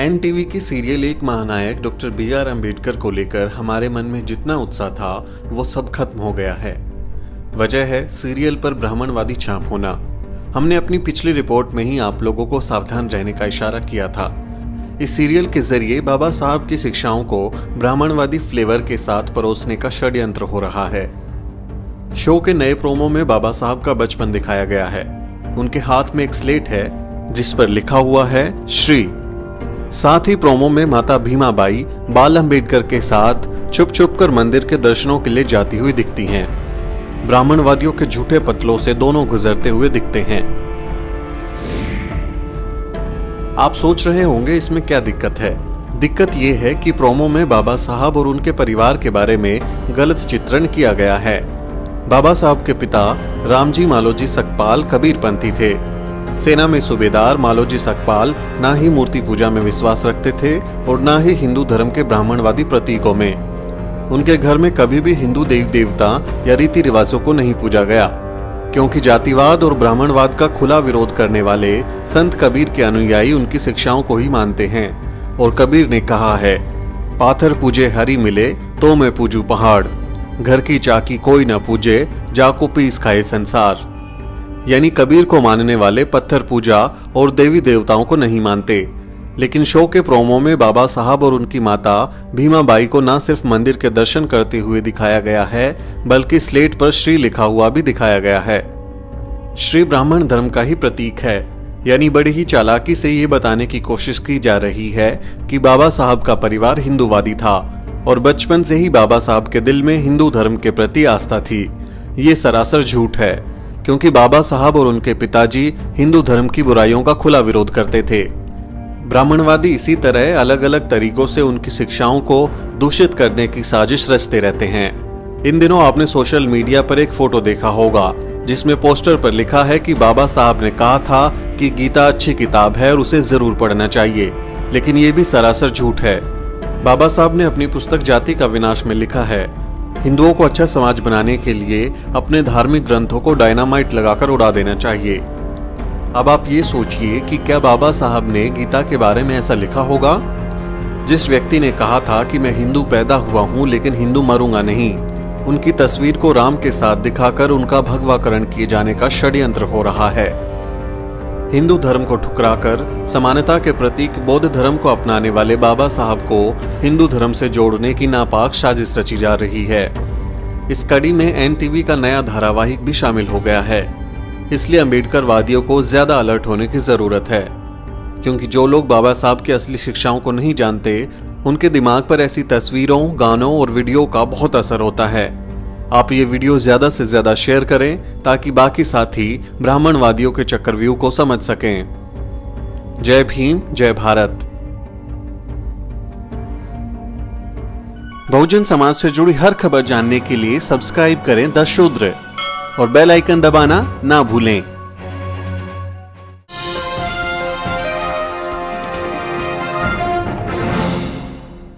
NTV की serial एक महानायक डॉक्टर बी.आर. अम्बेडकर को लेकर हमारे मन में जितना उत्साह था वो सब खत्म हो गया है। वजह है सीरियल पर ब्राह्मणवादी छाप होना। हमने अपनी पिछली रिपोर्ट में ही आप लोगों को सावधान रहने का इशारा किया था। इस सीरियल के जरिए बाबा साहब की शिक्षाओं को ब्राह्मणवादी फ्लेवर के साथ परोसने का षड्यंत्र हो रहा है। शो के नए प्रोमो में बाबा साहब का बचपन दिखाया गया है। उनके हाथ में एक स्लेट है जिस पर लिखा हुआ है श्री। साथ ही प्रोमो में माता भीमाबाई बाल अम्बेडकर के साथ छुप छुप कर मंदिर के दर्शनों के लिए जाती हुई दिखती हैं। ब्राह्मणवादियों के झूठे पतलों से दोनों गुजरते हुए दिखते हैं। आप सोच रहे होंगे इसमें क्या दिक्कत है। दिक्कत यह है कि प्रोमो में बाबा साहब और उनके परिवार के बारे में गलत चित्रण किया गया है। बाबा साहब के पिता रामजी मालोजी सकपाल कबीरपंथी थे। सेना में सूबेदार मालोजी सकपाल ना ही मूर्ति पूजा में विश्वास रखते थे और ना ही हिंदू धर्म के ब्राह्मणवादी प्रतीकों में। उनके घर में कभी भी हिंदू देव देवता या रीति रिवाजों को नहीं पूजा गया, क्योंकि जातिवाद और ब्राह्मणवाद का खुला विरोध करने वाले संत कबीर के अनुयायी उनकी शिक्षाओं को ही मानते हैं। और कबीर ने कहा है, पाथर पूजे हरि मिले तो मैं पूजू पहाड़, घर की चाकी कोई न पूजे जाको पीस खाए संसार। यानी कबीर को मानने वाले पत्थर पूजा और देवी देवताओं को नहीं मानते। लेकिन शो के प्रोमो में बाबा साहब और उनकी माता भीमाबाई को न सिर्फ मंदिर के दर्शन करते हुए दिखाया गया है, बल्कि स्लेट पर श्री लिखा हुआ भी दिखाया गया है। श्री ब्राह्मण धर्म का ही प्रतीक है। यानी बड़ी ही चालाकी से ये बताने की कोशिश की जा रही है कि बाबा साहब का परिवार हिंदूवादी था और बचपन से ही बाबा साहब के दिल में हिंदू धर्म के प्रति आस्था थी। ये सरासर झूठ है, क्योंकि बाबा साहब और उनके पिताजी हिंदू धर्म की बुराइयों का खुला विरोध करते थे। ब्राह्मणवादी इसी तरह अलग अलग तरीकों से उनकी शिक्षाओं को दूषित करने की साजिश रचते रहते हैं। इन दिनों आपने सोशल मीडिया पर एक फोटो देखा होगा जिसमें पोस्टर पर लिखा है कि बाबा साहब ने कहा था कि गीता अच्छी किताब है और उसे जरूर पढ़ना चाहिए, लेकिन ये भी सरासर झूठ है। बाबा साहब ने अपनी पुस्तक जाति का विनाश में लिखा है, हिंदुओं को अच्छा समाज बनाने के लिए अपने धार्मिक ग्रंथों को डायनामाइट लगाकर उड़ा देना चाहिए। अब आप ये सोचिए कि क्या बाबा साहब ने गीता के बारे में ऐसा लिखा होगा? जिस व्यक्ति ने कहा था कि मैं हिंदू पैदा हुआ हूं लेकिन हिंदू मरूंगा नहीं, उनकी तस्वीर को राम के साथ दिखाकर उनका भगवाकरण किए जाने का षड्यंत्र हो रहा है। हिंदू धर्म को ठुकराकर समानता के प्रतीक बौद्ध धर्म को अपनाने वाले बाबा साहब को हिंदू धर्म से जोड़ने की नापाक साजिश रची जा रही है। इस कड़ी में एनटीवी का नया धारावाहिक भी शामिल हो गया है। इसलिए अम्बेडकर वादियों को ज्यादा अलर्ट होने की जरूरत है, क्योंकि जो लोग बाबा साहब की असली शिक्षाओं को नहीं जानते, उनके दिमाग पर ऐसी तस्वीरों, गानों और वीडियो का बहुत असर होता है। आप ये वीडियो ज्यादा से ज्यादा शेयर करें ताकि बाकी साथी ब्राह्मणवादियों के चक्रव्यूह को समझ सकें। जय भीम, जय भारत। बहुजन समाज से जुड़ी हर खबर जानने के लिए सब्सक्राइब करें द शूद्र और बेल आइकन दबाना ना भूलें।